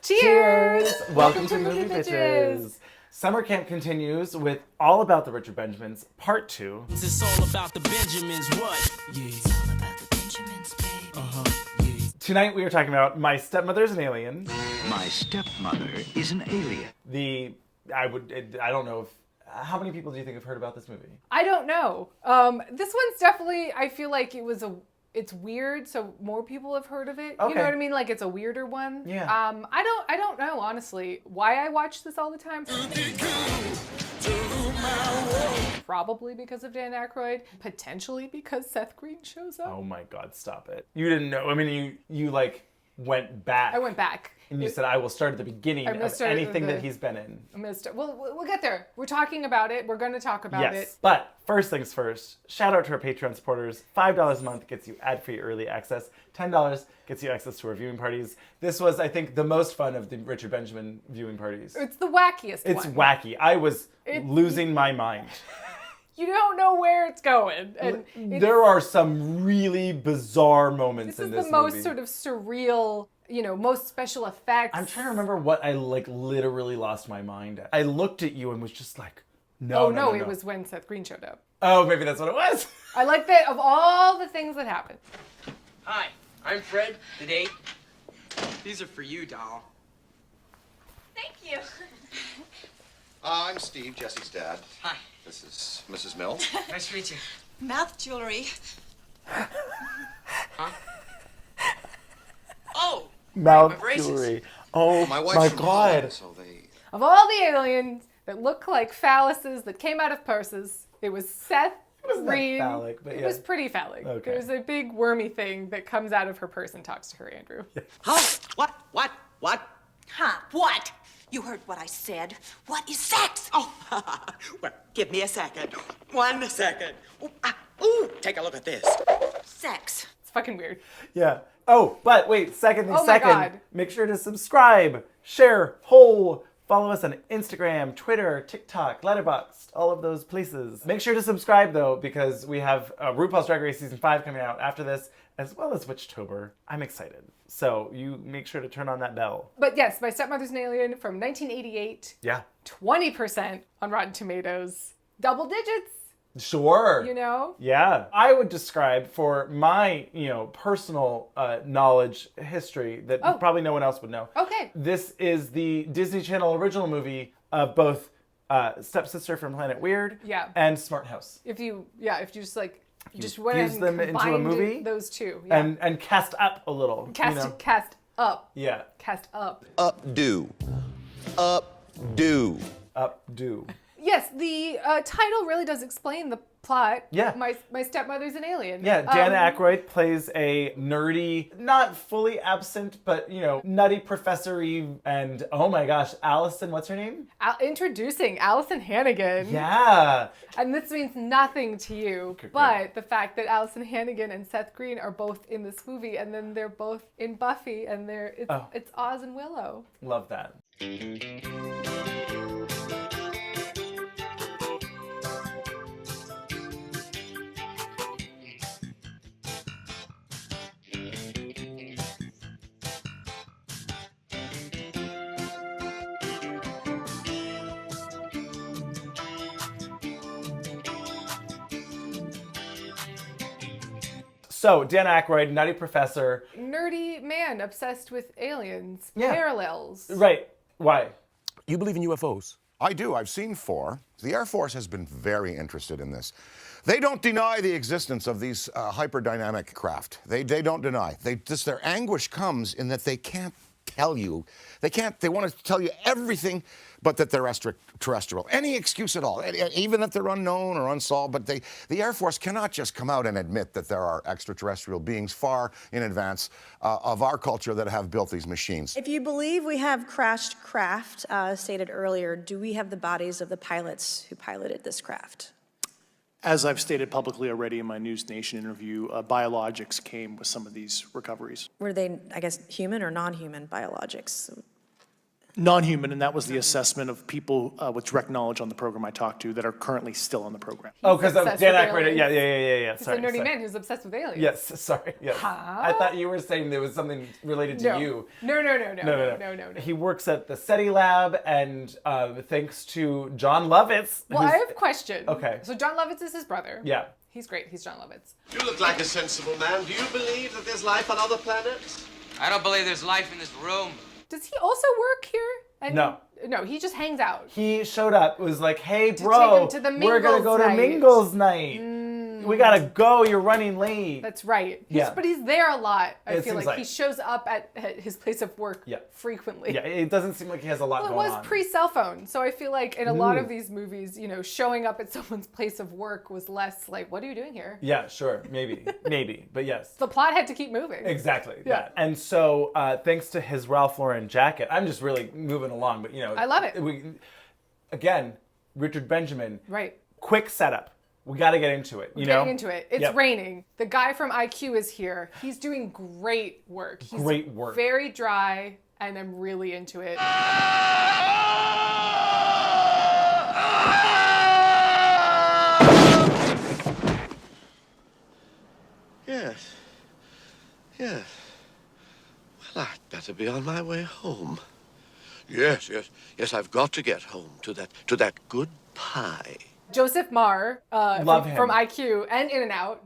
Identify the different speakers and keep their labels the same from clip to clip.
Speaker 1: Cheers! Welcome to Movie Bitches. Summer camp continues with All About the Richard Benjamins, Part 2.
Speaker 2: It's all about the Benjamins, what? Yeah. It's all about the Benjamins, baby. Yeah.
Speaker 1: Tonight we are talking about My Stepmother Is An Alien.
Speaker 3: My Stepmother Is An Alien.
Speaker 1: I don't know if... How many people do you think have heard about this movie?
Speaker 4: I don't know. This one's definitely, I feel like it's weird, so more people have heard of it.
Speaker 1: Okay.
Speaker 4: You know what I mean? Like it's a weirder one.
Speaker 1: Yeah.
Speaker 4: I don't know, honestly, why I watch this all the time. Probably because of Dan Aykroyd. Potentially because Seth Green shows up.
Speaker 1: Oh my God, stop it. You didn't know. I mean, you like went back.
Speaker 4: I went back.
Speaker 1: And you said, I will start at the beginning of anything that he's been in.
Speaker 4: We'll get there. We're talking about it. We're going to talk about it.
Speaker 1: Yes, but first things first, shout out to our Patreon supporters. $5 a month gets you ad-free early access. $10 gets you access to our viewing parties. This was, I think, the most fun of the Richard Benjamin viewing parties.
Speaker 4: It's the wackiest one.
Speaker 1: It's wacky. I was losing my mind.
Speaker 4: You don't know where it's going. And
Speaker 1: there are some really bizarre moments in this movie.
Speaker 4: This is the most sort of surreal, most special effects.
Speaker 1: I'm trying to remember what I literally lost my mind at. I looked at you and was just like, no.
Speaker 4: Oh, no, it was when Seth Green showed up.
Speaker 1: Oh, maybe that's what it was.
Speaker 4: I like that of all the things that happened.
Speaker 5: Hi, I'm Fred, the date. These are for you, doll.
Speaker 6: Thank you.
Speaker 7: I'm Steve, Jesse's dad.
Speaker 5: Hi.
Speaker 7: This is Mrs. Mills.
Speaker 5: Nice to meet you.
Speaker 6: Mouth jewelry.
Speaker 5: Huh? Oh!
Speaker 1: Mouth
Speaker 5: my braces.
Speaker 1: jewelry. Oh
Speaker 7: My
Speaker 1: my
Speaker 7: wife's from
Speaker 1: God.
Speaker 7: Holland, so they...
Speaker 4: Of all the aliens that look like phalluses that came out of purses, it was Seth Green.
Speaker 1: That phallic, but
Speaker 4: It
Speaker 1: yeah.
Speaker 4: was pretty phallic.
Speaker 1: Okay.
Speaker 4: There's a big wormy thing that comes out of her purse and talks to her, Andrew.
Speaker 5: Huh? What?
Speaker 6: Huh? What? You heard what I said. What is sex?
Speaker 5: Oh, well, give me a second. 1 second. Ooh, take a look at this.
Speaker 6: Sex.
Speaker 4: It's fucking weird.
Speaker 1: Yeah. Oh, but wait, second.
Speaker 4: Oh my God.
Speaker 1: Make sure to subscribe, share, follow us on Instagram, Twitter, TikTok, Letterboxd, all of those places. Make sure to subscribe though, because we have RuPaul's Drag Race Season 5 coming out after this, as well as Witchtober. I'm excited. So you make sure to turn on that bell.
Speaker 4: But yes, My Stepmother's an Alien from 1988.
Speaker 1: Yeah.
Speaker 4: 20% on Rotten Tomatoes. Double digits,
Speaker 1: Sure. Yeah. I would describe for my, personal knowledge, history that probably no one else would know.
Speaker 4: Okay.
Speaker 1: This is the Disney Channel original movie of both Stepsister from Planet Weird and Smart House.
Speaker 4: If you just went
Speaker 1: fuse
Speaker 4: and
Speaker 1: them into a
Speaker 4: combined
Speaker 1: movie
Speaker 4: those two. Yeah.
Speaker 1: And cast up a little.
Speaker 4: Cast up.
Speaker 1: Yeah.
Speaker 4: Cast up.
Speaker 7: Updo.
Speaker 4: Yes, the title really does explain the plot.
Speaker 1: Yeah.
Speaker 4: My Stepmother's an Alien.
Speaker 1: Yeah, Dan Aykroyd plays a nerdy, not fully absent, but, nutty professor-y, and, oh my gosh, Allison, what's her name?
Speaker 4: Introducing Allison Hannigan.
Speaker 1: Yeah.
Speaker 4: And this means nothing to you, but the fact that Allison Hannigan and Seth Green are both in this movie, and then they're both in Buffy, and it's Oz and Willow.
Speaker 1: Love that. So, Dan Aykroyd, nutty professor.
Speaker 4: Nerdy man obsessed with aliens.
Speaker 1: Yeah.
Speaker 4: Parallels.
Speaker 1: Right. Why?
Speaker 2: You believe in UFOs?
Speaker 8: I do. I've seen 4. The Air Force has been very interested in this. They don't deny the existence of these hyperdynamic craft. They don't deny. Their anguish comes in that they can't tell you. They want to tell you everything but that they're extraterrestrial. Any excuse at all, even that they're unknown or unsolved, but the Air Force cannot just come out and admit that there are extraterrestrial beings far in advance of our culture that have built these machines.
Speaker 9: If you believe we have crashed craft, stated earlier, do we have the bodies of the pilots who piloted this craft?
Speaker 10: As I've stated publicly already in my News Nation interview, biologics came with some of these recoveries.
Speaker 9: Were they, I guess, human or non-human biologics?
Speaker 10: Non-human, and that was the assessment of people with direct knowledge on the program I talked to that are currently still on the program.
Speaker 1: Oh, because Dan
Speaker 4: obsessed with
Speaker 1: Aykroyd.
Speaker 4: aliens.
Speaker 1: Yeah.
Speaker 4: He's
Speaker 1: Sorry,
Speaker 4: a nerdy
Speaker 1: sorry.
Speaker 4: man who's obsessed with aliens.
Speaker 1: Yes, sorry. Yes.
Speaker 4: Huh?
Speaker 1: I thought you were saying there was something related to you.
Speaker 4: No.
Speaker 1: He works at the SETI lab, and thanks to John Lovitz.
Speaker 4: Well, I have a question.
Speaker 1: Okay.
Speaker 4: So John Lovitz is his brother.
Speaker 1: Yeah.
Speaker 4: He's great. He's John Lovitz.
Speaker 11: You look like a sensible man. Do you believe that there's life on other planets?
Speaker 12: I don't believe there's life in this room.
Speaker 4: Does he also work here? And No, he just hangs out.
Speaker 1: He showed up, was like, hey,
Speaker 4: To
Speaker 1: bro,
Speaker 4: take him to the
Speaker 1: we're going to go to Mingles night. We got to go. You're running late.
Speaker 4: That's right.
Speaker 1: Yeah.
Speaker 4: But he's there a lot. I
Speaker 1: It
Speaker 4: feel
Speaker 1: seems
Speaker 4: like he shows up at his place of work frequently.
Speaker 1: Yeah, it doesn't seem like he has a lot
Speaker 4: Well, it
Speaker 1: going
Speaker 4: was
Speaker 1: on.
Speaker 4: pre-cell phone, so I feel like in a lot of these movies, showing up at someone's place of work was less like, what are you doing here?
Speaker 1: Yeah, sure. Maybe. But yes.
Speaker 4: The plot had to keep moving.
Speaker 1: Exactly.
Speaker 4: Yeah.
Speaker 1: And so thanks to his Ralph Lauren jacket, I'm just really moving along, but
Speaker 4: I love it.
Speaker 1: Again, Richard Benjamin.
Speaker 4: Right.
Speaker 1: Quick setup. We got to get into it.
Speaker 4: We're getting into it. It's
Speaker 1: Yep.
Speaker 4: raining. The guy from IQ is here. He's doing great work. He's
Speaker 1: Great work.
Speaker 4: Very dry, and I'm really into it.
Speaker 11: Yes. Well, I'd better be on my way home. Yes, I've got to get home to that good pie.
Speaker 4: Joseph Marr
Speaker 1: Love him.
Speaker 4: from IQ and In and Out,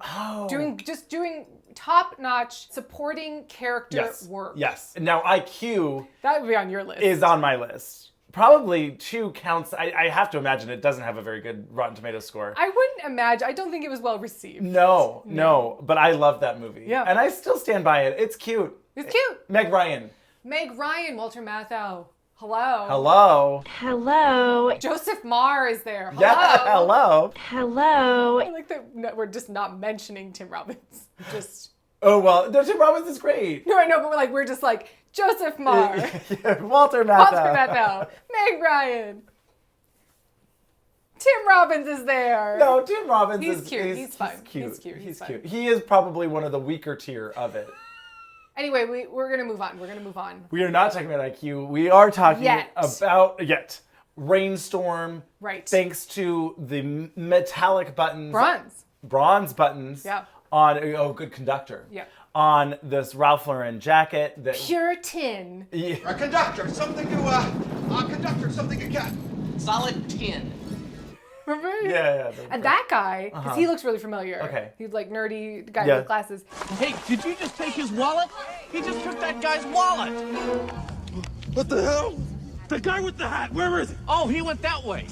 Speaker 4: doing top-notch supporting character work.
Speaker 1: Yes. Now IQ
Speaker 4: That would be on your list.
Speaker 1: is on my list. Probably 2 counts. I have to imagine it doesn't have a very good Rotten Tomatoes score.
Speaker 4: I wouldn't imagine. I don't think it was well received.
Speaker 1: No. But I love that movie.
Speaker 4: Yeah.
Speaker 1: And I still stand by it. It's cute.
Speaker 4: It's cute.
Speaker 1: Meg Ryan.
Speaker 4: Meg Ryan, Walter Matthau. Hello.
Speaker 1: Hello.
Speaker 13: Hello.
Speaker 4: Joseph Marr is there. Hello.
Speaker 1: Yeah, hello.
Speaker 13: Hello.
Speaker 4: I like that we're just not mentioning Tim Robbins.
Speaker 1: Oh, well, no, Tim Robbins is great.
Speaker 4: No, I know, but we're just like, Joseph Marr.
Speaker 1: Walter Matthau.
Speaker 4: Walter Matthau. Meg Ryan. Tim Robbins is there.
Speaker 1: No, Tim Robbins
Speaker 4: He's cute. He's fun.
Speaker 1: Cute.
Speaker 4: He's fun.
Speaker 1: Cute. He is probably one of the weaker tier of it.
Speaker 4: Anyway, we're going to move on.
Speaker 1: We are not talking about IQ. We are talking about Rainstorm.
Speaker 4: Right.
Speaker 1: Thanks to the metallic buttons. Bronze buttons.
Speaker 4: Yeah.
Speaker 1: On, good conductor.
Speaker 4: Yeah.
Speaker 1: On this Ralph Lauren jacket. That,
Speaker 4: Pure tin.
Speaker 1: Yeah.
Speaker 11: Conductor, something to get.
Speaker 12: Solid tin.
Speaker 4: Remember?
Speaker 1: Yeah.
Speaker 4: And that guy, because he looks really familiar.
Speaker 1: Okay.
Speaker 4: He's like nerdy guy with glasses.
Speaker 2: Hey, did you just take his wallet? He just took that guy's wallet.
Speaker 11: What the hell?
Speaker 2: The guy with the hat, where is he? Oh, he went that way.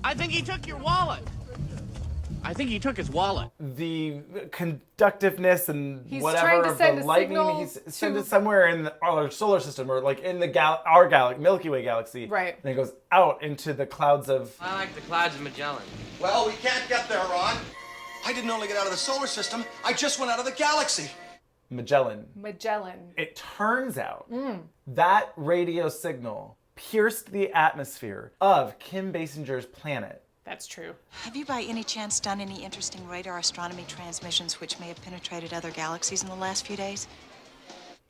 Speaker 2: I think he took your wallet. I think he took his wallet.
Speaker 1: The conductiveness and
Speaker 4: He's
Speaker 1: whatever
Speaker 4: trying to
Speaker 1: of
Speaker 4: send
Speaker 1: the
Speaker 4: a
Speaker 1: lightning,
Speaker 4: signal
Speaker 1: he's sent it somewhere in our solar system or like in the our Milky Way galaxy.
Speaker 4: Right.
Speaker 1: And it goes out into the clouds of...
Speaker 12: I like the clouds of Magellan.
Speaker 11: Well, we can't get there, Ron. I didn't only get out of the solar system, I just went out of the galaxy.
Speaker 1: Magellan. It turns out that radio signal pierced the atmosphere of Kim Basinger's planet.
Speaker 4: That's true.
Speaker 6: Have you by any chance done any interesting radar astronomy transmissions which may have penetrated other galaxies in the last few days?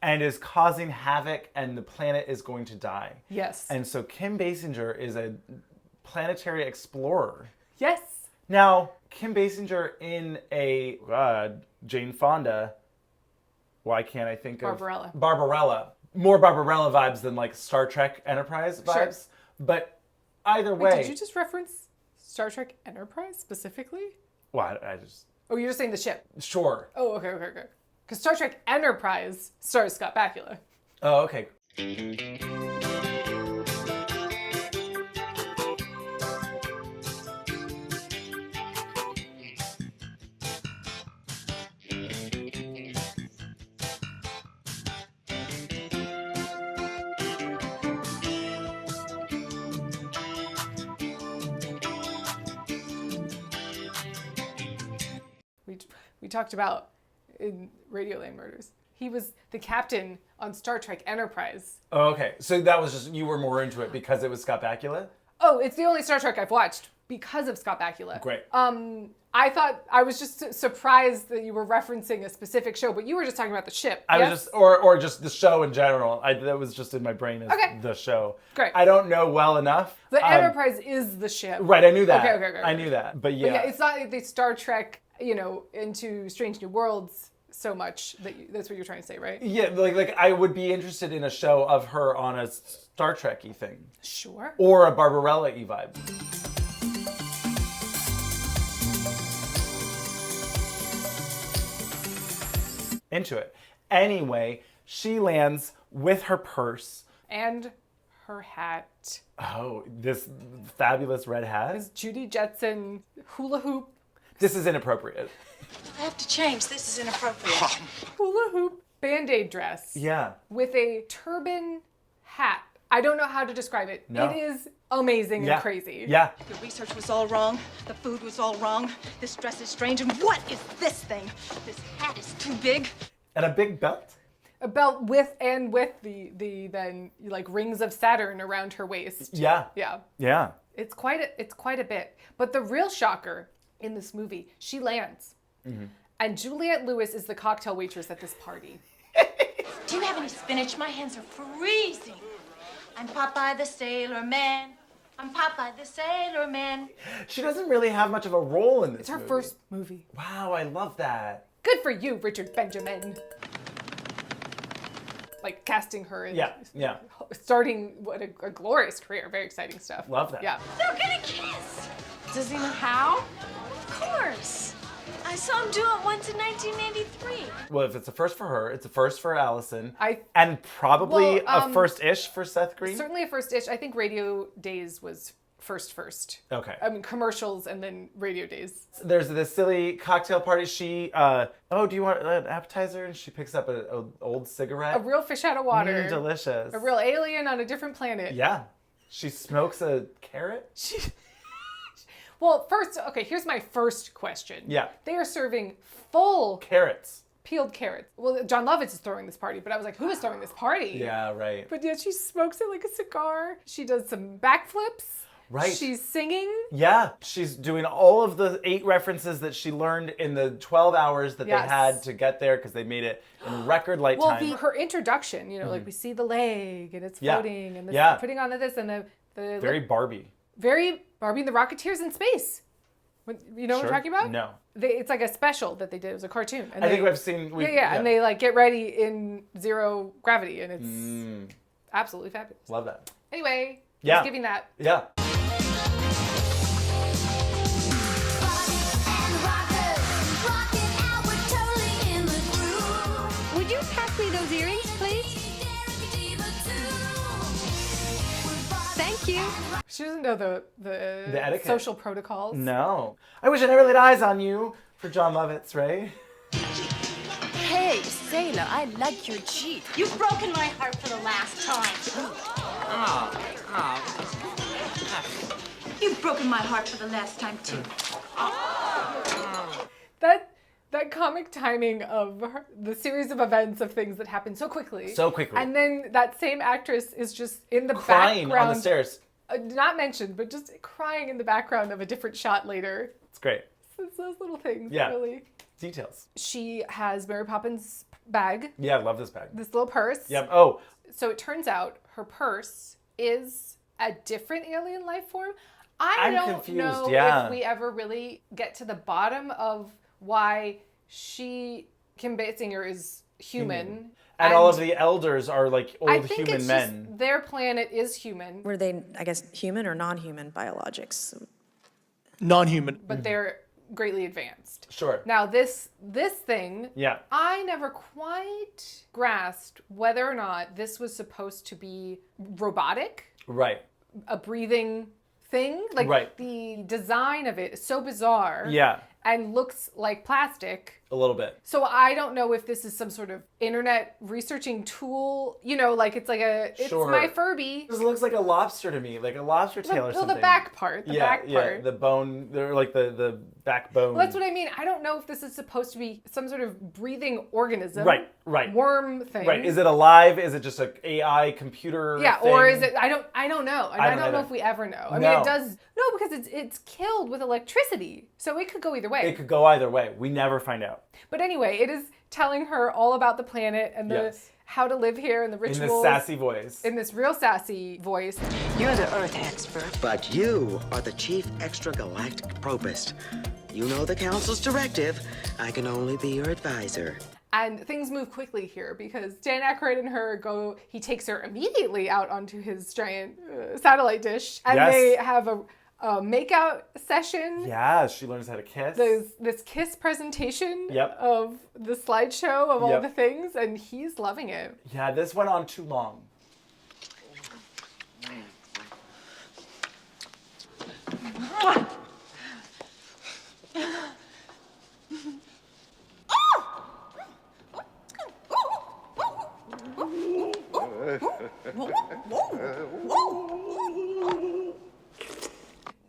Speaker 1: And is causing havoc, and the planet is going to die.
Speaker 4: Yes.
Speaker 1: And so Kim Basinger is a planetary explorer.
Speaker 4: Yes.
Speaker 1: Now, Kim Basinger in a Jane Fonda. Why can't I think of Barbarella? More Barbarella vibes than like Star Trek Enterprise vibes.
Speaker 4: Sure.
Speaker 1: But either way.
Speaker 4: Wait, did you just reference Star Trek Enterprise specifically?
Speaker 1: Well, I just...
Speaker 4: Oh, you're just saying the ship?
Speaker 1: Sure.
Speaker 4: Oh, okay. Because Star Trek Enterprise stars Scott Bakula.
Speaker 1: Oh, okay.
Speaker 4: We talked about in Radioland Murders. He was the captain on Star Trek Enterprise.
Speaker 1: Oh, okay. So that was just, you were more into it because it was Scott Bakula?
Speaker 4: Oh, it's the only Star Trek I've watched because of Scott Bakula.
Speaker 1: Great.
Speaker 4: I was just surprised that you were referencing a specific show, but you were just talking about the ship.
Speaker 1: I
Speaker 4: yes?
Speaker 1: was just, or just the show in general. That was just in my brain as the show.
Speaker 4: Great.
Speaker 1: I don't know well enough.
Speaker 4: The Enterprise is the ship.
Speaker 1: Right, I knew that.
Speaker 4: Okay.
Speaker 1: I knew that, but yeah.
Speaker 4: It's not the Star Trek, into Strange New Worlds so much that's what you're trying to say, right?
Speaker 1: Yeah, like I would be interested in a show of her on a Star Trek-y thing.
Speaker 4: Sure.
Speaker 1: Or a Barbarella-y vibe. Into it. Anyway, she lands with her purse.
Speaker 4: And her hat.
Speaker 1: Oh, this fabulous red hat.
Speaker 4: This Judy Jetson hula hoop.
Speaker 1: This is inappropriate.
Speaker 6: I have to change. This is inappropriate.
Speaker 4: Hula hoop Band-Aid dress.
Speaker 1: Yeah.
Speaker 4: With a turban hat. I don't know how to describe it.
Speaker 1: No.
Speaker 4: It is amazing and crazy.
Speaker 1: Yeah.
Speaker 6: The research was all wrong. The food was all wrong. This dress is strange. And what is this thing? This hat is too big.
Speaker 1: And a big belt?
Speaker 4: A belt with the then like rings of Saturn around her waist.
Speaker 1: Yeah.
Speaker 4: Yeah.
Speaker 1: Yeah.
Speaker 4: It's quite a bit. But the real shocker in this movie, she lands. Mm-hmm. And Juliette Lewis is the cocktail waitress at this party.
Speaker 14: Do you have any spinach? My hands are freezing. I'm Popeye the Sailor Man. I'm Popeye the Sailor Man.
Speaker 1: She doesn't really have much of a role in this
Speaker 4: It's her
Speaker 1: movie.
Speaker 4: first movie.
Speaker 1: Wow, I love that.
Speaker 4: Good for you, Richard Benjamin. Like casting her and
Speaker 1: Yeah.
Speaker 4: starting what a glorious career. Very exciting stuff.
Speaker 1: Love that.
Speaker 4: Yeah.
Speaker 14: They're gonna kiss.
Speaker 4: Does he know how?
Speaker 14: Of course. I saw him do it once in 1983.
Speaker 1: Well, if it's a first for her, it's a first for Allison.
Speaker 4: I
Speaker 1: And probably
Speaker 4: Well,
Speaker 1: a first-ish for Seth Green.
Speaker 4: Certainly a first-ish. I think Radio Days was first.
Speaker 1: Okay.
Speaker 4: I mean, commercials and then Radio Days.
Speaker 1: There's this silly cocktail party. She, do you want an appetizer? And she picks up an old cigarette.
Speaker 4: A real fish out of water.
Speaker 1: Delicious.
Speaker 4: A real alien on a different planet.
Speaker 1: Yeah. She smokes a carrot?
Speaker 4: Well, first, okay, here's my first question.
Speaker 1: Yeah.
Speaker 4: They are serving full
Speaker 1: carrots.
Speaker 4: Peeled carrots. Well, John Lovitz is throwing this party, but I was like, who is throwing this party?
Speaker 1: Yeah, right.
Speaker 4: But yet she smokes it like a cigar. She does some backflips.
Speaker 1: Right.
Speaker 4: She's singing.
Speaker 1: Yeah. She's doing all of the 8 references that she learned in the 12 hours that they had to get there because they made it in record light time.
Speaker 4: Well, her introduction, like we see the leg and it's floating and putting on this and the
Speaker 1: very Barbie.
Speaker 4: Very Barbie and the Rocketeers in space. You know what I'm talking about?
Speaker 1: No.
Speaker 4: It's like a special that they did. It was a cartoon. And
Speaker 1: I think I've seen.
Speaker 4: And they like get ready in zero gravity, and it's absolutely fabulous.
Speaker 1: Love that.
Speaker 4: Anyway,
Speaker 1: Yeah.
Speaker 4: just giving that.
Speaker 1: Yeah.
Speaker 15: Would you pass me those earrings, please? Thank you.
Speaker 4: She doesn't know the
Speaker 1: etiquette.
Speaker 4: social protocols.
Speaker 1: No. I wish I never laid eyes on you for John Lovitz, right?
Speaker 14: Hey, sailor, I like your Jeep. You've broken my heart for the last time. You've broken my heart for the last time, too.
Speaker 4: That comic timing of the series of events of things that happen so quickly.
Speaker 1: So quickly.
Speaker 4: And then that same actress is just in the
Speaker 1: Crying
Speaker 4: background.
Speaker 1: on the stairs.
Speaker 4: Not mentioned, but just crying in the background of a different shot later.
Speaker 1: It's great.
Speaker 4: It's those little things,
Speaker 1: Yeah.
Speaker 4: really.
Speaker 1: Details.
Speaker 4: She has Mary Poppins' bag.
Speaker 1: Yeah, I love this bag.
Speaker 4: This little purse.
Speaker 1: Yep. Oh.
Speaker 4: So it turns out her purse is a different alien life form. I don't
Speaker 1: confused,
Speaker 4: know
Speaker 1: yeah.
Speaker 4: if we ever really get to the bottom of why Kim Basinger is human.
Speaker 1: And all of the elders are like old human men.
Speaker 4: Just their planet is human.
Speaker 9: Were they, I guess, human or non-human biologics?
Speaker 10: Non-human.
Speaker 4: But they're greatly advanced.
Speaker 1: Sure.
Speaker 4: Now this thing,
Speaker 1: Yeah.
Speaker 4: I never quite grasped whether or not this was supposed to be robotic,
Speaker 1: Right.
Speaker 4: a breathing thing. Like
Speaker 1: Right.
Speaker 4: the design of it is so bizarre.
Speaker 1: Yeah.
Speaker 4: And looks like plastic.
Speaker 1: A little bit.
Speaker 4: So I don't know if this is some sort of internet researching tool, you know, like it's my Furby.
Speaker 1: This looks like a lobster to me, like a lobster tail or something.
Speaker 4: The back part, back part.
Speaker 1: The bone, they're like the backbone.
Speaker 4: Well, that's what I mean. I don't know if this is supposed to be some sort of breathing organism.
Speaker 1: Right.
Speaker 4: Worm thing.
Speaker 1: Right. Is it alive? Is it just an AI computer thing?
Speaker 4: Or is it, I don't know. I don't know if we ever know. I mean, it does, because it's killed with electricity. So it could go either way.
Speaker 1: It could go either way. We never find out.
Speaker 4: But anyway, it is telling her all about the planet and how to live here and the rituals.
Speaker 1: In this sassy voice.
Speaker 4: In this real sassy voice.
Speaker 5: You're the Earth expert. But you are the chief extragalactic probist. You know the Council's directive. I can only be your advisor.
Speaker 4: And things move quickly here because Dan Aykroyd and her he takes her immediately out onto his giant satellite dish. And they have a make-out session.
Speaker 1: Yeah, she learns how to kiss.
Speaker 4: This kiss presentation of the slideshow of all the things, and he's loving it.
Speaker 1: Yeah, this went on too long.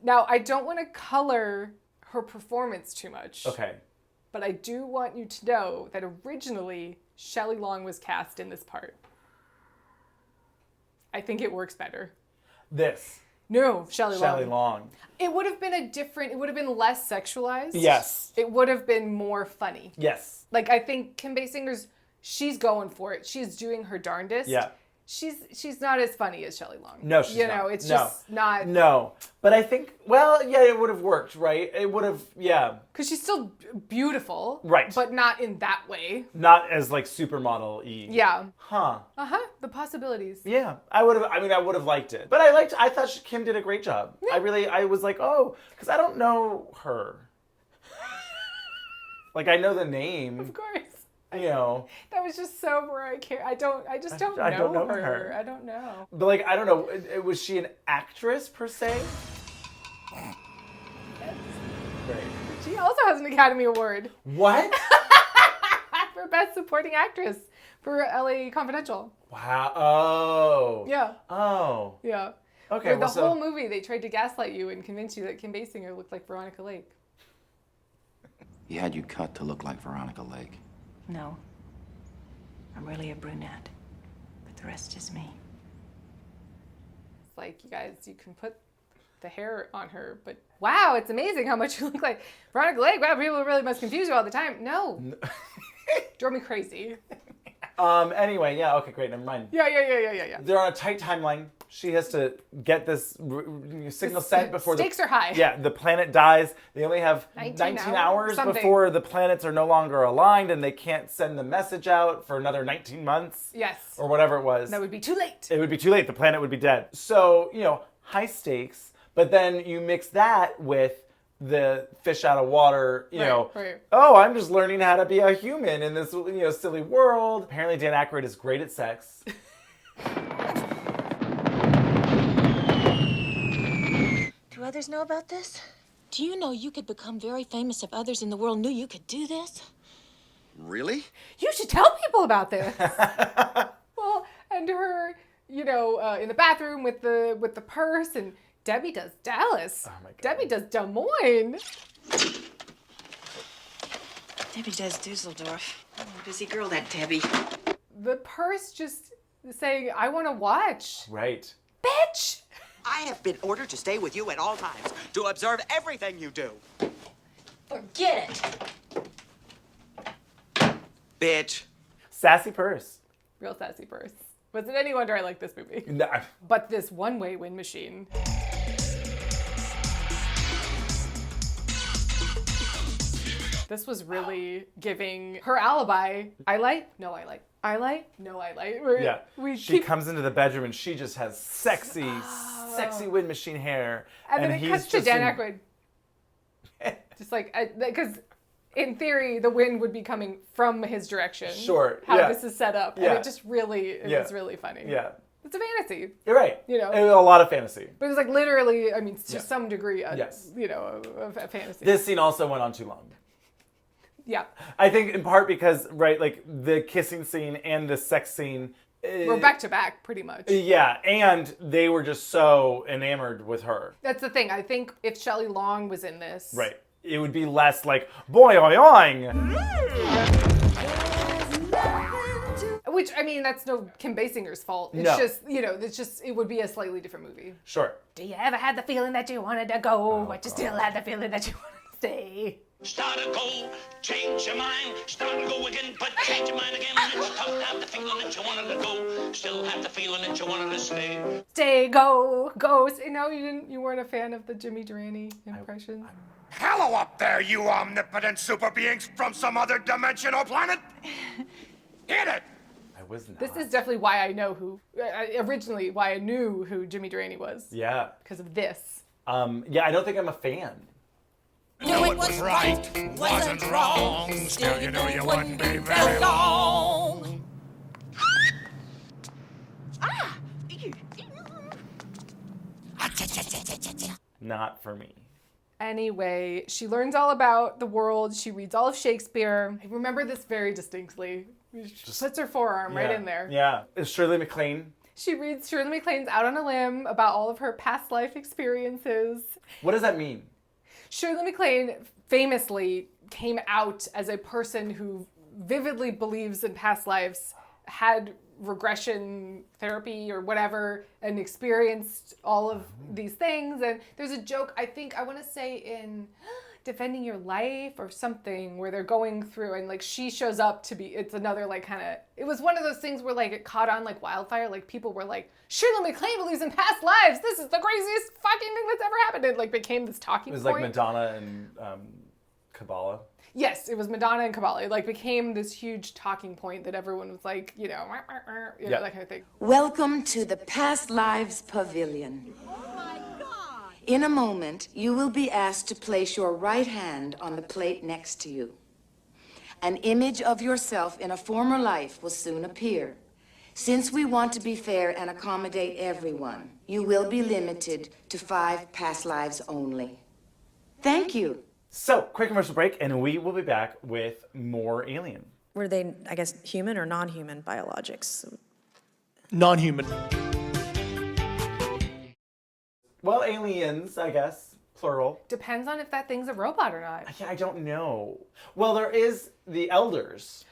Speaker 4: Now, I don't want to color her performance too much.
Speaker 1: Okay.
Speaker 4: But I do want you to know that originally Shelley Long was cast in this part. I think it works better.
Speaker 1: This.
Speaker 4: No, Shelley Long.
Speaker 1: Shelley Long.
Speaker 4: It would have been it would have been less sexualized.
Speaker 1: Yes.
Speaker 4: It would have been more funny.
Speaker 1: Yes.
Speaker 4: Like, I think Kim Basinger's, she's going for it. She's doing her darndest.
Speaker 1: Yeah.
Speaker 4: She's not as funny as Shelley Long.
Speaker 1: No, she's not.
Speaker 4: You know, it's just not.
Speaker 1: No. But I think, it would have worked, right? It would have,
Speaker 4: Because she's still beautiful.
Speaker 1: Right.
Speaker 4: But not in that way.
Speaker 1: Not as, like, supermodel-y.
Speaker 4: Yeah.
Speaker 1: Huh.
Speaker 4: Uh-huh. The possibilities.
Speaker 1: Yeah. I would have liked it. But I thought Kim did a great job. Yeah. I was like, because I don't know her. Like, I know the name.
Speaker 4: Of course.
Speaker 1: You know.
Speaker 4: That was just so Mariah Carey. I just don't know her. I don't know.
Speaker 1: But like, I don't know. Was she an actress per se?
Speaker 4: Yes.
Speaker 1: Great.
Speaker 4: She also has an Academy Award.
Speaker 1: What?
Speaker 4: For Best Supporting Actress for LA Confidential.
Speaker 1: Wow. Oh.
Speaker 4: Yeah.
Speaker 1: Oh.
Speaker 4: Yeah.
Speaker 1: Okay.
Speaker 4: For the whole movie, they tried to gaslight you and convince you that Kim Basinger looked like Veronica Lake.
Speaker 3: He had you cut to look like Veronica Lake.
Speaker 6: No. I'm really a brunette. But the rest is me.
Speaker 4: It's like, you guys, you can put the hair on her, but wow, it's amazing how much you look like Veronica Lake. Wow, people really must confuse you all the time. No. Drove me crazy.
Speaker 1: Anyway, yeah, okay, great, never mind.
Speaker 4: Yeah.
Speaker 1: They're on a tight timeline. She has to get this signal sent before
Speaker 4: stakes are high.
Speaker 1: Yeah, the planet dies. They only have 19 hours before the planets are no longer aligned and they can't send the message out for another 19 months.
Speaker 4: Yes.
Speaker 1: Or whatever it was.
Speaker 4: That would be too late.
Speaker 1: It would be too late. The planet would be dead. So, high stakes, but then you mix that with the fish out of water, you know.
Speaker 4: Right.
Speaker 1: Oh, I'm just learning how to be a human in this, silly world. Apparently Dan Aykroyd is great at sex.
Speaker 14: Do others know about this? Do you know you could become very famous if others in the world knew you could do this?
Speaker 7: Really?
Speaker 4: You should tell people about this. Well, and her, in the bathroom with the purse, and Debbie does Dallas.
Speaker 1: Oh my God.
Speaker 4: Debbie does Des Moines.
Speaker 6: Debbie does Dusseldorf. Oh, busy girl, that Debbie.
Speaker 4: The purse just saying, I want to watch.
Speaker 1: Right.
Speaker 4: Bitch!
Speaker 5: I have been ordered to stay with you at all times, to observe everything you do.
Speaker 14: Forget it.
Speaker 5: Bitch.
Speaker 1: Sassy purse.
Speaker 4: Real sassy purse. Was it any wonder I like this movie?
Speaker 1: No.
Speaker 4: But this one-way win machine. This was really giving her alibi. I light? No, I light. I light? No, I light.
Speaker 1: Yeah. She comes into the bedroom and she just has sexy wind machine hair.
Speaker 4: And then it cuts to Dan Aykroyd. Just like, because in theory, the wind would be coming from his direction.
Speaker 1: Sure.
Speaker 4: How this is set up.
Speaker 1: Yeah.
Speaker 4: And it just really, was really funny.
Speaker 1: Yeah.
Speaker 4: It's a fantasy.
Speaker 1: You're right. It was a lot of fantasy.
Speaker 4: But it was like literally, to some degree, a fantasy.
Speaker 1: This scene also went on too long.
Speaker 4: Yeah.
Speaker 1: I think in part because, right, like the kissing scene and the sex scene.
Speaker 4: We're back to back, pretty much.
Speaker 1: Yeah, and they were just so enamored with her.
Speaker 4: That's the thing. I think if Shelley Long was in this...
Speaker 1: Right. It would be less like, boy, oi, oi.
Speaker 4: Which, I mean, that's no Kim Basinger's fault. It's
Speaker 1: No.
Speaker 4: just, it would be a slightly different movie.
Speaker 1: Sure.
Speaker 4: Do you ever had the feeling that you wanted to go, but you still had the feeling that you wanted to stay?
Speaker 16: Start to go, change your mind. Start to go again, but change your mind again. It's tough to have the feeling that you wanted to go. Still have the feeling that you wanted to stay.
Speaker 4: Stay, go, go. No, you weren't a fan of the Jimmy Durante impression?
Speaker 8: Hello up there, you omnipotent super beings from some other dimension or planet. Hit it.
Speaker 1: I was not.
Speaker 4: This is definitely why I know originally why I knew who Jimmy Durante was.
Speaker 1: Yeah.
Speaker 4: Because of this.
Speaker 1: Yeah, I don't think I'm a fan.
Speaker 16: No, it was right, wasn't wrong. Still, you know you wouldn't be very long.
Speaker 1: Not for me.
Speaker 4: Anyway, she learns all about the world. She reads all of Shakespeare. I remember this very distinctly. She puts her forearm right in there.
Speaker 1: Yeah. Is Shirley MacLaine?
Speaker 4: She reads Shirley MacLaine's Out on a Limb about all of her past life experiences.
Speaker 1: What does that mean?
Speaker 4: Shirley MacLaine famously came out as a person who vividly believes in past lives, had regression therapy or whatever, and experienced all of these things. And there's a joke, I want to say in Defending Your Life or something, where they're going through and like she shows up to be, it's another like kind of, it was one of those things where like it caught on like wildfire. Like people were like, Shirley MacLaine believes in past lives. This is the craziest fucking thing that's ever happened. It like became this talking point.
Speaker 1: It was like Madonna and Kabbalah.
Speaker 4: Yes, it was Madonna and Kabbalah. It like became this huge talking point that everyone was like, that kind of thing.
Speaker 17: Welcome to the Past Lives Pavilion. In a moment, you will be asked to place your right hand on the plate next to you. An image of yourself in a former life will soon appear. Since we want to be fair and accommodate everyone, you will be limited to 5 past lives only. Thank you.
Speaker 1: So, quick commercial break, and we will be back with more Alien.
Speaker 9: Were they, I guess, human or non-human biologics?
Speaker 10: Non-human.
Speaker 1: Well, aliens, I guess, plural.
Speaker 4: Depends on if that thing's a robot or not.
Speaker 1: Yeah, I don't know. Well, there is the elders.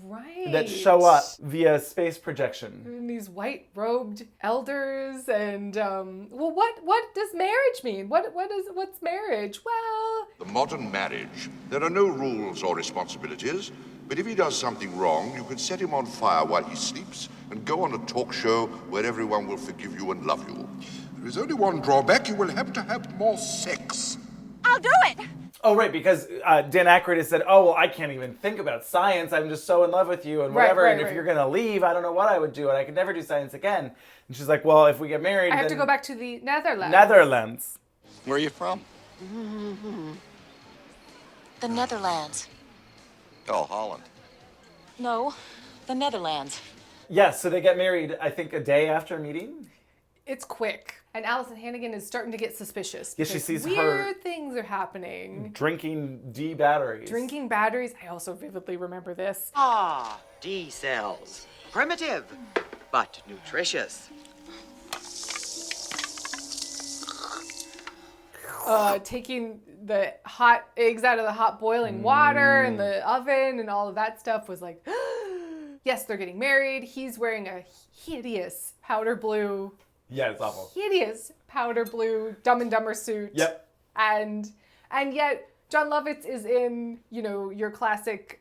Speaker 4: Right.
Speaker 1: That show up via space projection.
Speaker 4: And these white-robed elders, and well, what does marriage mean? What's marriage? Well,
Speaker 18: The modern marriage, there are no rules or responsibilities, but if he does something wrong, you can set him on fire while he sleeps and go on a talk show where everyone will forgive you and love you. There is only one drawback: you will have to have more sex.
Speaker 14: I'll do it.
Speaker 1: Oh, right, because Dan Aykroyd has said, oh, well, I can't even think about science. I'm just so in love with you and whatever.
Speaker 4: Right,
Speaker 1: and if
Speaker 4: right.
Speaker 1: you're going to leave, I don't know what I would do. And I could never do science again. And she's like, well, if we get married,
Speaker 4: I have
Speaker 1: then
Speaker 4: to go back to the Netherlands.
Speaker 1: Netherlands.
Speaker 7: Where are you from?
Speaker 6: The Netherlands.
Speaker 7: Oh, Holland.
Speaker 6: No, the Netherlands.
Speaker 1: Yes, so they get married, I think, a day after meeting.
Speaker 4: It's quick. And Allison Hannigan is starting to get suspicious.
Speaker 1: Yeah, she
Speaker 4: because
Speaker 1: sees
Speaker 4: weird
Speaker 1: her
Speaker 4: things are happening.
Speaker 1: drinking D batteries.
Speaker 4: Drinking batteries. I also vividly remember this.
Speaker 5: Ah, D cells. Primitive, but nutritious.
Speaker 4: Taking the hot eggs out of the hot boiling water and the oven and all of that stuff was like, yes, they're getting married. He's wearing a hideous powder blue.
Speaker 1: Yeah, it's awful.
Speaker 4: Hideous powder blue Dumb and Dumber suit.
Speaker 1: Yep.
Speaker 4: And yet John Lovitz is in, your classic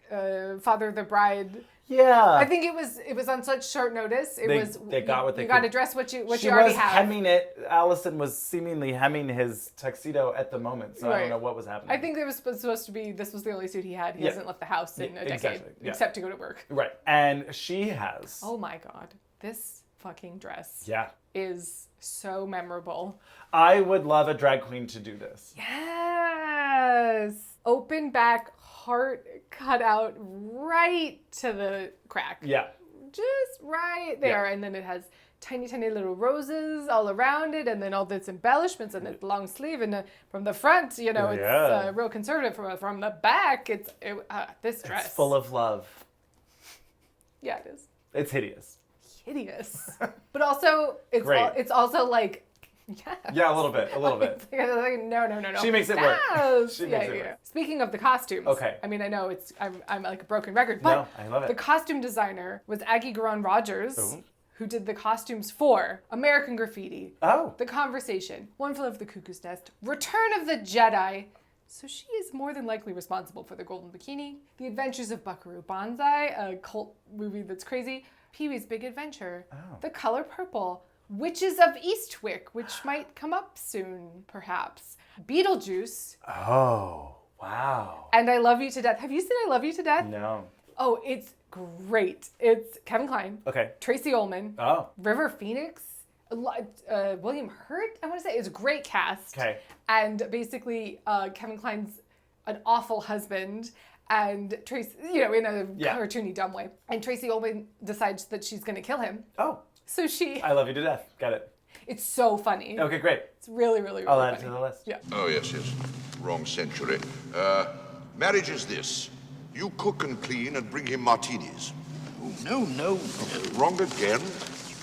Speaker 4: Father of the Bride.
Speaker 1: Yeah.
Speaker 4: I think it was on such short notice.
Speaker 1: They got what they
Speaker 4: you
Speaker 1: could.
Speaker 4: got to dress what you already
Speaker 1: She was
Speaker 4: have.
Speaker 1: hemming it. Allison was seemingly hemming his tuxedo at the moment, so I
Speaker 4: Right.
Speaker 1: don't know what was happening.
Speaker 4: I think there was supposed to be, this was the only suit he had. He
Speaker 1: Yeah.
Speaker 4: hasn't left the house in a decade,
Speaker 1: Exactly, yeah.
Speaker 4: except to go to work.
Speaker 1: Right, and she has.
Speaker 4: Oh my God. This fucking dress
Speaker 1: Yeah.
Speaker 4: is so memorable.
Speaker 1: I would love a drag queen to do this.
Speaker 4: Yes. Open back, heart cut out right to the crack.
Speaker 1: Yeah.
Speaker 4: just right there. And then it has tiny, tiny little roses all around it, and then all this embellishments, and it's long sleeve, and from the front, you know, it's real conservative. From the back, this dress.
Speaker 1: It's full of love.
Speaker 4: Yeah, it is.
Speaker 1: It's hideous.
Speaker 4: Hideous. But also, it's also like,
Speaker 1: yeah, a little bit.
Speaker 4: No.
Speaker 1: She makes it work.
Speaker 4: She makes it work. Speaking of the costumes. Okay. I mean, I know I'm like a broken record, but
Speaker 1: no, I love it.
Speaker 4: The costume designer was Agoura Hills, who did the costumes for American Graffiti, The Conversation, One Flew Over the Cuckoo's Nest, Return of the Jedi. So she is more than likely responsible for The Golden Bikini, The Adventures of Buckaroo Banzai, a cult movie that's crazy, Pee-wee's Big Adventure, The Color Purple, Witches of Eastwick, which might come up soon, perhaps, Beetlejuice.
Speaker 1: Oh, wow.
Speaker 4: And I Love You to Death. Have you seen I Love You to Death?
Speaker 1: No.
Speaker 4: Oh, it's great. It's Kevin Kline.
Speaker 1: Okay.
Speaker 4: Tracy Ullman.
Speaker 1: Oh.
Speaker 4: River Phoenix. William Hurt, I want to say. It's a great cast.
Speaker 1: Okay.
Speaker 4: And basically, Kevin Kline's an awful husband, and Tracy, you know, in a cartoony, dumb way. And Tracy Ullman decides that she's going to kill him.
Speaker 1: Oh.
Speaker 4: So she...
Speaker 1: I Love You to Death. Got it.
Speaker 4: It's so funny.
Speaker 1: Okay, great.
Speaker 4: It's really, really, really
Speaker 1: I'll add it
Speaker 4: funny.
Speaker 1: to the list.
Speaker 4: Yeah.
Speaker 18: Oh, yes. Wrong century. Marriage is this. You cook and clean and bring him martinis. Oh, no. Wrong again.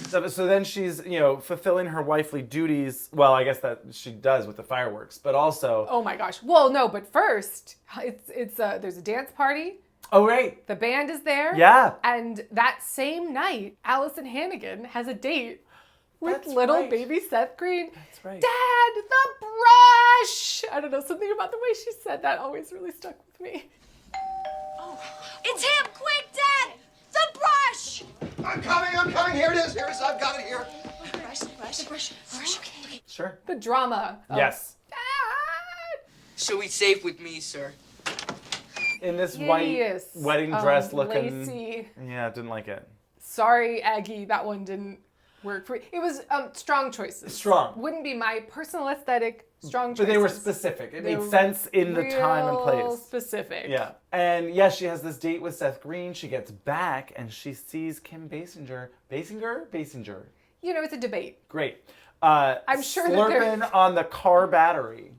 Speaker 1: So then she's, you know, fulfilling her wifely duties. Well, I guess that she does with the fireworks, but also...
Speaker 4: Oh my gosh. Well, no, but first, there's a dance party.
Speaker 1: Oh, right.
Speaker 4: The band is there.
Speaker 1: Yeah.
Speaker 4: And that same night, Allison Hannigan has a date with little baby Seth Green.
Speaker 1: That's right.
Speaker 4: Dad, the brush! I don't know, something about the way she said that always really stuck with me.
Speaker 14: Oh, it's him! Quick, Dad! The brush!
Speaker 19: I'm coming. Here it is. I've got it here.
Speaker 14: The brush. Okay.
Speaker 1: Sure.
Speaker 4: The drama.
Speaker 1: Yes.
Speaker 4: Dad!
Speaker 12: So he's safe with me, sir.
Speaker 1: In this white wedding dress looking...
Speaker 4: Lacy.
Speaker 1: Yeah, didn't like it.
Speaker 4: Sorry, Aggie, that one didn't work for you. It was strong choices.
Speaker 1: Strong.
Speaker 4: Wouldn't be my personal aesthetic, strong choices.
Speaker 1: But they were specific. It made sense in the time and place.
Speaker 4: Specific.
Speaker 1: Yeah. And yes, she has this date with Seth Green. She gets back and she sees Kim Basinger. Basinger?
Speaker 4: You know, it's a debate.
Speaker 1: Great.
Speaker 4: I'm sure that
Speaker 1: slurping on the car battery.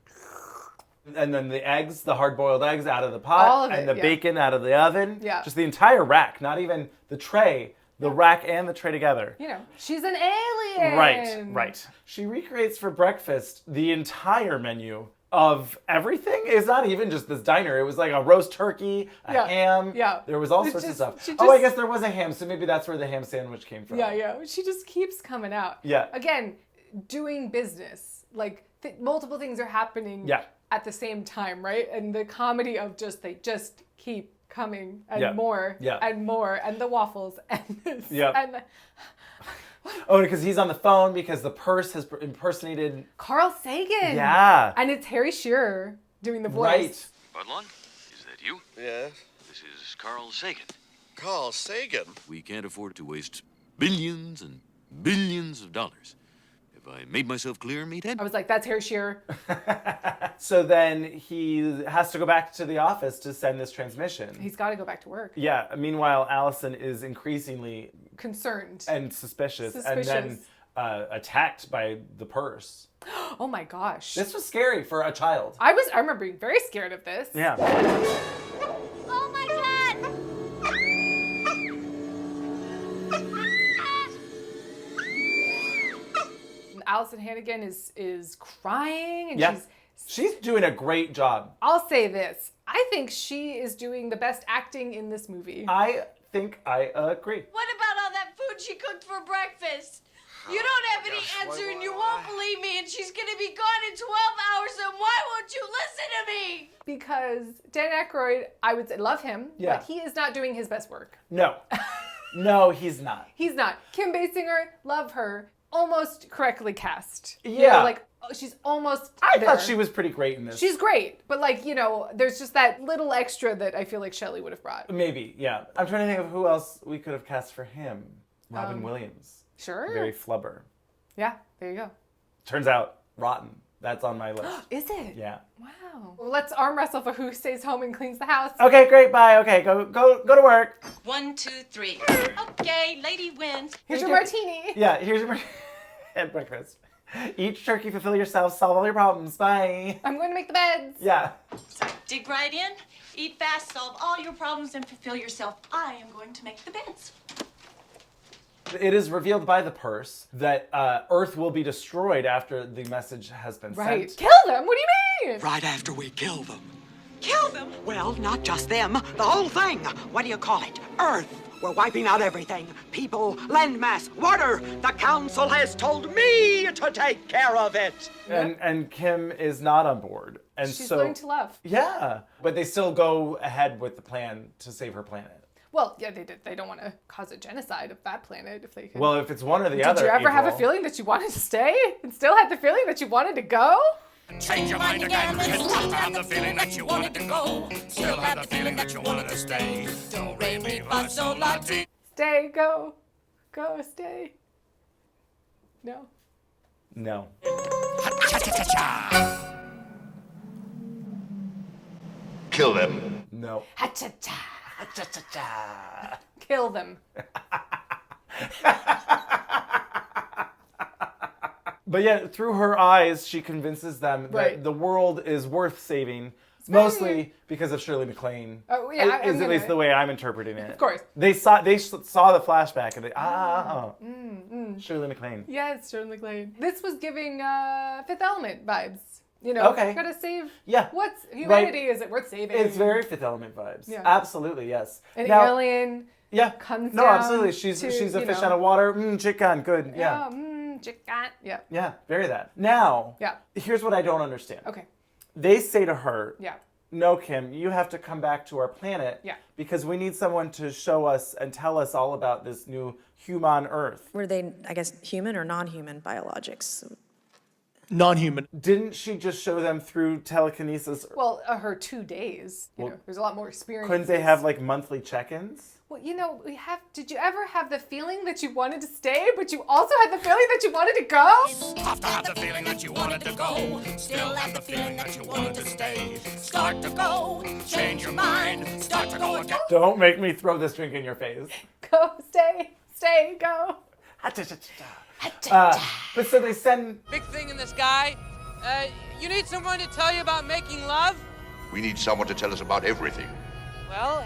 Speaker 1: And then the eggs, the hard-boiled eggs out of the pot.
Speaker 4: All of it,
Speaker 1: and the bacon out of the oven.
Speaker 4: Yeah.
Speaker 1: Just the entire rack, not even the tray. The rack and the tray together.
Speaker 4: You know, she's an alien.
Speaker 1: Right. She recreates for breakfast the entire menu of everything. It's not even just this diner. It was like a roast turkey, a ham.
Speaker 4: Yeah.
Speaker 1: There was all sorts of stuff. I guess there was a ham, so maybe that's where the ham sandwich came from.
Speaker 4: Yeah. She just keeps coming out.
Speaker 1: Yeah.
Speaker 4: Again, doing business. Like, multiple things are happening at the same time, right? And the comedy of they just keep coming and more and more, and the waffles and this and
Speaker 1: oh, because he's on the phone because the purse has impersonated
Speaker 4: Carl Sagan.
Speaker 1: Yeah.
Speaker 4: And it's Harry Shearer doing the voice.
Speaker 1: Right.
Speaker 20: Budlon, is that you?
Speaker 11: Yes.
Speaker 20: This is Carl Sagan.
Speaker 11: Carl Sagan?
Speaker 20: We can't afford to waste billions and billions of dollars. Have I made myself clear, meathead?
Speaker 4: I was like, that's Harry Shearer.
Speaker 1: So then he has to go back to the office to send this transmission.
Speaker 4: He's got to go back to work.
Speaker 1: Yeah. Meanwhile, Allison is increasingly
Speaker 4: concerned
Speaker 1: and suspicious. And then attacked by the purse.
Speaker 4: Oh my gosh.
Speaker 1: This was scary for a child.
Speaker 4: I remember being very scared of this.
Speaker 1: Yeah.
Speaker 14: Oh my God!
Speaker 4: Allison Hannigan is crying and
Speaker 1: she's doing a great job.
Speaker 4: I'll say this. I think she is doing the best acting in this movie.
Speaker 1: I think I agree.
Speaker 14: What about all that food she cooked for breakfast? You don't have any answer and you won't believe me, and she's gonna be gone in 12 hours, and why won't you listen to me?
Speaker 4: Because Dan Aykroyd, I would say, love him,
Speaker 1: Yeah.
Speaker 4: but he is not doing his best work.
Speaker 1: No. No, he's not.
Speaker 4: He's not. Kim Basinger, love her. Almost correctly cast.
Speaker 1: Yeah.
Speaker 4: You know, like, she's almost
Speaker 1: I
Speaker 4: there.
Speaker 1: thought she was pretty great in this.
Speaker 4: She's great, but like, you know, there's just that little extra that I feel like Shelley would have brought.
Speaker 1: Maybe, yeah. I'm trying to think of who else we could have cast for him. Robin Williams.
Speaker 4: Sure.
Speaker 1: Very flubber.
Speaker 4: Yeah, there you go.
Speaker 1: Turns out, rotten. That's on my list.
Speaker 4: Is it?
Speaker 1: Yeah.
Speaker 4: Wow. Well, let's arm wrestle for who stays home and cleans the house.
Speaker 1: Okay, great. Bye. Okay, go to work.
Speaker 6: 1, 2, 3. Okay, lady wins.
Speaker 4: Here's your martini.
Speaker 1: Yeah, here's your and breakfast. Eat turkey, fulfill yourself, solve all your problems. Bye.
Speaker 4: I'm going to make the beds.
Speaker 1: Yeah.
Speaker 6: So dig right in, eat fast, solve all your problems, and fulfill yourself. I am going to make the beds.
Speaker 1: It is revealed by the purse that Earth will be destroyed after the message has been
Speaker 4: Right.
Speaker 1: sent.
Speaker 4: Kill them? What do you mean?
Speaker 5: Right after we kill them. Kill them? Well, not just them. The whole thing. What do you call it? Earth. We're wiping out everything. People, landmass, water. The council has told me to take care of it.
Speaker 1: And Kim is not on board. And
Speaker 4: She's
Speaker 1: so,
Speaker 4: learning to love.
Speaker 1: Yeah. But they still go ahead with the plan to save her planet.
Speaker 4: Well, yeah, they did. They don't want to cause a genocide of that planet if they could.
Speaker 1: Well, if it's one or the other.
Speaker 4: Did you ever have a
Speaker 1: evil.
Speaker 4: feeling that you wanted to stay and still had the feeling that you wanted to go?
Speaker 16: Change your mind again. It's tough to have the feeling that you wanted to go. Still have the feeling that you wanted to stay. Don't re mi fa sol la ti.
Speaker 4: Stay, go, stay. No.
Speaker 1: No.
Speaker 18: Kill them.
Speaker 1: No.
Speaker 4: Ha-cha-cha. Kill them.
Speaker 1: But yeah, through her eyes, she convinces them
Speaker 4: Right.
Speaker 1: that the world is worth saving, mostly because of Shirley MacLaine.
Speaker 4: Oh, yeah,
Speaker 1: Is at least the way I'm interpreting it.
Speaker 4: Of course.
Speaker 1: They saw the flashback and they Shirley MacLaine.
Speaker 4: Yeah, it's Shirley MacLaine. This was giving Fifth Element vibes. You know,
Speaker 1: Okay.
Speaker 4: gotta save.
Speaker 1: Yeah.
Speaker 4: What's humanity? Is it worth saving?
Speaker 1: It's very Fifth Element vibes.
Speaker 4: Yeah.
Speaker 1: Absolutely, yes.
Speaker 4: An
Speaker 1: Now-
Speaker 4: alien.
Speaker 1: Yeah.
Speaker 4: Comes
Speaker 1: No,
Speaker 4: down
Speaker 1: absolutely. She's
Speaker 4: to,
Speaker 1: a
Speaker 4: you
Speaker 1: fish
Speaker 4: know.
Speaker 1: out of water. Chicken, good. Yeah.
Speaker 4: Chicken. Yeah.
Speaker 1: Yeah, very that. Now,
Speaker 4: Yeah.
Speaker 1: here's what I don't understand.
Speaker 4: Okay.
Speaker 1: They say to her,
Speaker 4: Yeah.
Speaker 1: no, Kim, you have to come back to our planet
Speaker 4: Yeah.
Speaker 1: because we need someone to show us and tell us all about this new human Earth.
Speaker 9: Were they, I guess, human or non-human biologics?
Speaker 10: Non-human.
Speaker 1: Didn't she just show them through telekinesis?
Speaker 4: Well, her 2 days. You
Speaker 1: Well,
Speaker 4: know, there's a lot more experience.
Speaker 1: Couldn't they have like monthly check-ins?
Speaker 4: Well, you know, did you ever have the feeling that you wanted to stay, but you also had the feeling that you wanted to go?
Speaker 16: Tough to have the feeling that you wanted to go. Still have the feeling that you wanted to stay. Start to go. Change your mind. Start to go again.
Speaker 1: Don't make me throw this drink in your face.
Speaker 4: Go, stay, go.
Speaker 1: But so they send...
Speaker 12: Big thing in the sky. You need someone to tell you about making love?
Speaker 18: We need someone to tell us about everything.
Speaker 12: Well,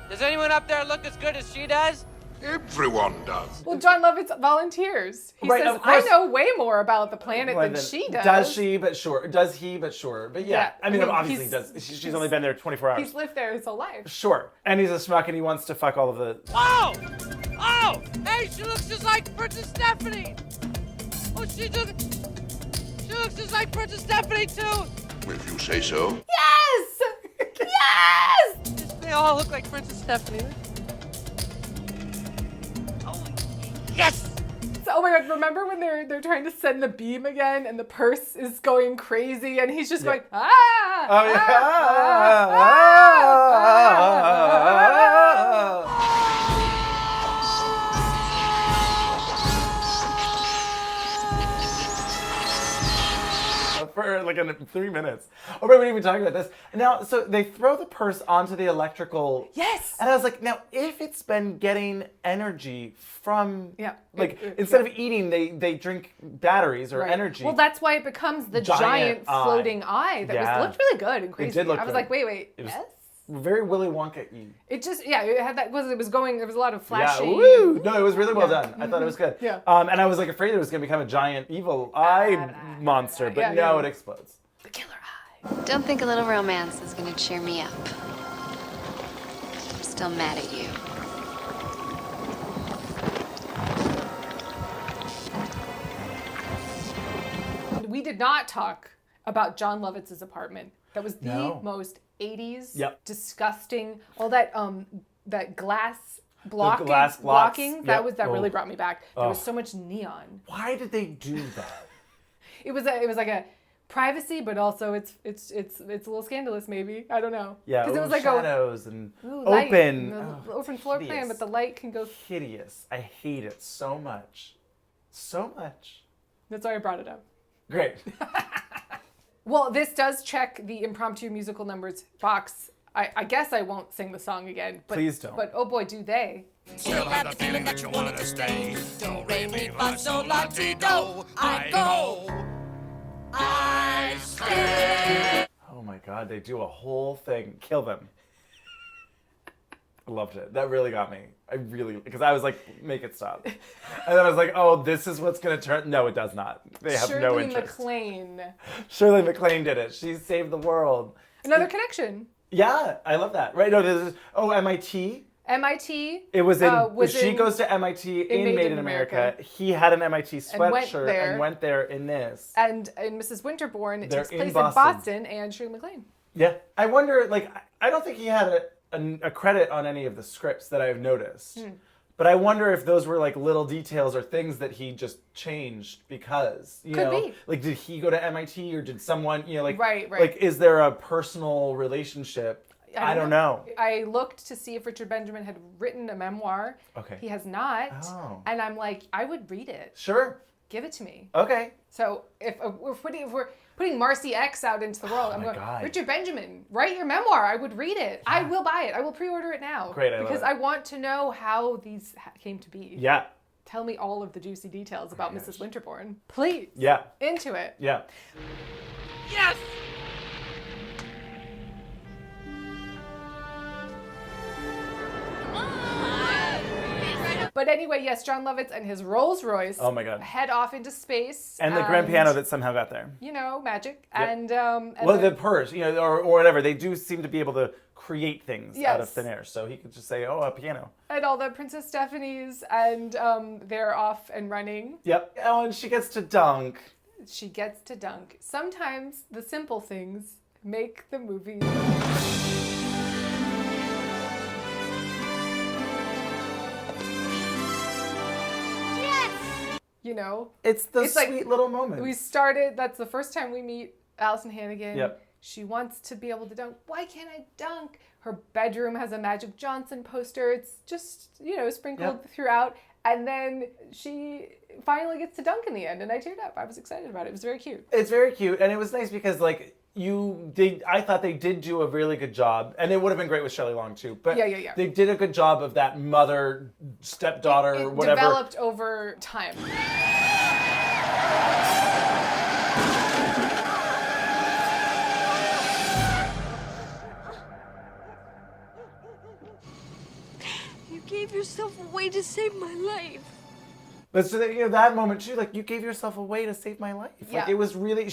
Speaker 12: does anyone up there look as good as she does?
Speaker 18: Everyone does.
Speaker 4: Well, John Lovitz volunteers. He
Speaker 1: Right,
Speaker 4: says,
Speaker 1: of course.
Speaker 4: I know way more about the planet
Speaker 1: Well,
Speaker 4: than
Speaker 1: then,
Speaker 4: she does.
Speaker 1: Does she? But sure. Does he? But sure. But yeah.
Speaker 4: Yeah,
Speaker 1: I mean,
Speaker 4: I mean,
Speaker 1: obviously he
Speaker 4: he's-
Speaker 1: does. She's only been there 24 hours.
Speaker 4: He's lived there his whole life.
Speaker 1: Sure. And he's a schmuck and he wants to fuck all of the...
Speaker 12: Oh! Oh! Hey, she looks just like Princess Stephanie! Oh, she looks just like Princess Stephanie, too!
Speaker 18: If you say so.
Speaker 4: Yes! Yes!
Speaker 12: They all look like Princess Stephanie. Oh, yes!
Speaker 4: So, oh my god, remember when they're trying to send the beam again and the purse is going crazy and he's just going,
Speaker 1: Oh, yeah. For like 3 minutes. Oh, right, we didn't even talk about this. Now, so they throw the purse onto the electrical.
Speaker 4: Yes.
Speaker 1: And I was like, now, if it's been getting energy from,
Speaker 4: Yeah.
Speaker 1: instead of eating, they drink batteries or
Speaker 4: Right.
Speaker 1: energy.
Speaker 4: Well, that's why it becomes the giant
Speaker 1: eye.
Speaker 4: floating eye that looked really good and crazy.
Speaker 1: It did look
Speaker 4: I was
Speaker 1: good.
Speaker 4: like, wait,
Speaker 1: It was
Speaker 4: yes?
Speaker 1: very Willy Wonka-y.
Speaker 4: It just, it had that, it was going, there was a lot of flashing.
Speaker 1: Yeah, woo! No, it was really well
Speaker 4: Yeah.
Speaker 1: done. I thought it was good.
Speaker 4: Yeah.
Speaker 1: And I was like afraid it was going to become a giant evil eye monster, but no, it explodes.
Speaker 4: The killer eye.
Speaker 15: Don't think a little romance is gonna cheer me up. I'm still mad at you.
Speaker 4: We did not talk about John Lovitz's apartment. That was the
Speaker 1: No.
Speaker 4: most 80s,
Speaker 1: Yep.
Speaker 4: disgusting. All that that glass blocking,
Speaker 1: glass blocks.
Speaker 4: blocking.
Speaker 1: Yep.
Speaker 4: That really
Speaker 1: Oh.
Speaker 4: brought me back. There was
Speaker 1: Oh.
Speaker 4: so much neon.
Speaker 1: Why did they do that?
Speaker 4: It was like a privacy, but also it's a little scandalous, maybe. I don't know.
Speaker 1: Yeah,
Speaker 4: because it was like
Speaker 1: shadows and
Speaker 4: light,
Speaker 1: open.
Speaker 4: and the
Speaker 1: Oh,
Speaker 4: open floor plan,
Speaker 1: hideous.
Speaker 4: but the light can go.
Speaker 1: Hideous. I hate it so much. So much.
Speaker 4: That's why I brought it up.
Speaker 1: Great.
Speaker 4: Well, this does check the impromptu musical numbers box. I guess I won't sing the song again. But,
Speaker 1: Please don't.
Speaker 4: But oh boy, do they.
Speaker 16: Still have the feeling that you wanted to stay. Do, re, mi, fa, sol, la, ti, do. I go. I stay.
Speaker 1: Oh my God, they do a whole thing. Kill them. I loved it. That really got me. Because I was like, make it stop. And then I was like, oh, this is what's going to turn. No, it does not. They have no interest. Shirley MacLaine did it. She saved the world.
Speaker 4: Another connection.
Speaker 1: Yeah, I love that. Right? No, this is, MIT.
Speaker 4: MIT.
Speaker 1: It was in. She goes to MIT in Made in America. He had an MIT sweatshirt and went there in this.
Speaker 4: And in Mrs. Winterbourne, it
Speaker 1: They're
Speaker 4: takes place
Speaker 1: in
Speaker 4: Boston and Shirley MacLaine.
Speaker 1: Yeah, I wonder. Like, I don't think he had a credit on any of the scripts that I've noticed. But I wonder if those were like little details or things that he just changed because, you know,
Speaker 4: be.
Speaker 1: Like, did he go to MIT or did someone, you know, like,
Speaker 4: Right.
Speaker 1: Like, is there a personal relationship? I don't know.
Speaker 4: I looked to see if Richard Benjamin had written a memoir.
Speaker 1: Okay.
Speaker 4: He has not.
Speaker 1: Oh.
Speaker 4: And I'm like, I would read it.
Speaker 1: Sure.
Speaker 4: Give it to me.
Speaker 1: Okay.
Speaker 4: So if we're putting Marcy X out into the world, I'm going,
Speaker 1: God.
Speaker 4: Richard Benjamin, write your memoir. I would read it. I will buy it. I will pre-order it now.
Speaker 1: Great, I love
Speaker 4: because
Speaker 1: it.
Speaker 4: I want to know how these came to be.
Speaker 1: Yeah.
Speaker 4: Tell me all of the juicy details about Mrs. Winterbourne. Please.
Speaker 1: Yeah.
Speaker 4: Into it.
Speaker 1: Yeah.
Speaker 12: Yes!
Speaker 4: But anyway, yes, John Lovitz and his Rolls Royce
Speaker 1: Oh my God.
Speaker 4: head off into space.
Speaker 1: And the grand piano that somehow got there.
Speaker 4: You know, magic.
Speaker 1: Yep.
Speaker 4: And
Speaker 1: well, the purse, you know, or whatever. They do seem to be able to create things out of
Speaker 4: Yes.
Speaker 1: thin air. So he could just say, oh, a piano.
Speaker 4: and all the Princess Stephanies, and they're off and running.
Speaker 1: Yep. Oh, and she gets to dunk.
Speaker 4: She gets to dunk. Sometimes the simple things make the movie. You know?
Speaker 1: It's those
Speaker 4: like,
Speaker 1: sweet little moments.
Speaker 4: We started, that's the first time we meet Allison Hannigan.
Speaker 1: Yep.
Speaker 4: She wants to be able to dunk. Why can't I dunk? Her bedroom has a Magic Johnson poster. It's just, you know, sprinkled throughout. And then she finally gets to dunk in the end. And I teared up. I was excited about it. It was very cute.
Speaker 1: It's very cute. And it was nice because, like, I thought they did do a really good job. And it would have been great with Shelley Long, too. But
Speaker 4: Yeah.
Speaker 1: they did a good job of that mother, stepdaughter,
Speaker 4: It
Speaker 1: whatever.
Speaker 4: developed over time.
Speaker 14: You gave yourself away to save my life.
Speaker 1: But so that, you know, that moment too, like, you gave yourself away to save my life. Like,
Speaker 4: Yeah.
Speaker 1: it was really,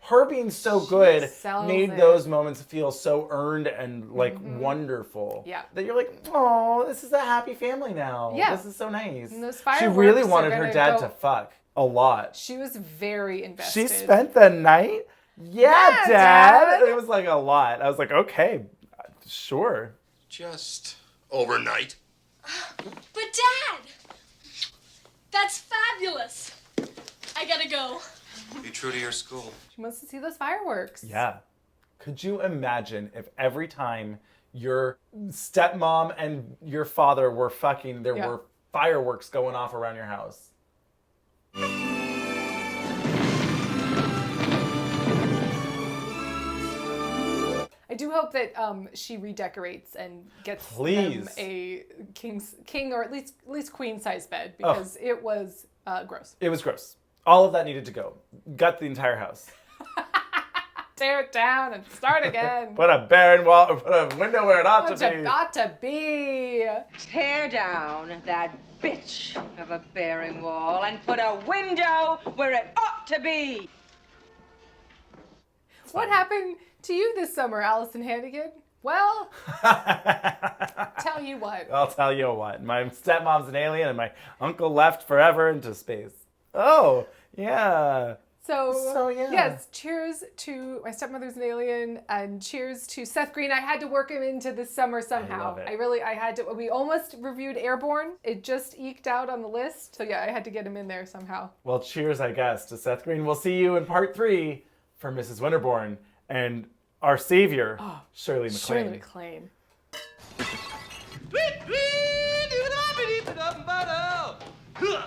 Speaker 1: her being so good
Speaker 4: sells
Speaker 1: made
Speaker 4: it.
Speaker 1: those moments feel so earned and, like, wonderful.
Speaker 4: Yeah.
Speaker 1: That you're like, oh, this is a happy family now.
Speaker 4: Yeah.
Speaker 1: This is so nice.
Speaker 4: And those
Speaker 1: She
Speaker 4: fireworks
Speaker 1: really
Speaker 4: are
Speaker 1: wanted her
Speaker 4: gonna
Speaker 1: dad
Speaker 4: go-
Speaker 1: to fuck a lot.
Speaker 4: She was very invested.
Speaker 1: She spent the night? Yeah, Dad. It was like a lot. I was like, okay, sure.
Speaker 19: Just overnight.
Speaker 14: But Dad! That's fabulous. I gotta go.
Speaker 19: Be true to your school.
Speaker 4: She wants to see those fireworks.
Speaker 1: Yeah. Could you imagine if every time your stepmom and your father were fucking, there were fireworks going off around your house?
Speaker 4: I do hope that she redecorates and gets them a king or at least queen size bed because it was gross.
Speaker 1: It was gross. All of that needed to go. Gut the entire house.
Speaker 4: Tear it down and start again.
Speaker 1: Put a barren wall, put a window where it ought to be.
Speaker 4: Ought to be.
Speaker 17: Tear down that bitch of a bearing wall and put a window where it ought to be.
Speaker 4: What happened to you this summer, Allison Hannigan? Well, tell you what.
Speaker 1: I'll tell you what. My stepmom's an alien and my uncle left forever into space. Oh, yeah.
Speaker 4: So
Speaker 1: yeah.
Speaker 4: Yes, cheers to My Stepmother's an Alien and cheers to Seth Green. I had to work him into this summer somehow.
Speaker 1: I love it.
Speaker 4: I had to. We almost reviewed Airborne. It just eked out on the list. So yeah, I had to get him in there somehow.
Speaker 1: Well, cheers, I guess, to Seth Green. We'll see you in part 3 for Mrs. Winterbourne and our savior, Shirley MacLaine.
Speaker 4: Shirley MacLaine.
Speaker 12: Huh.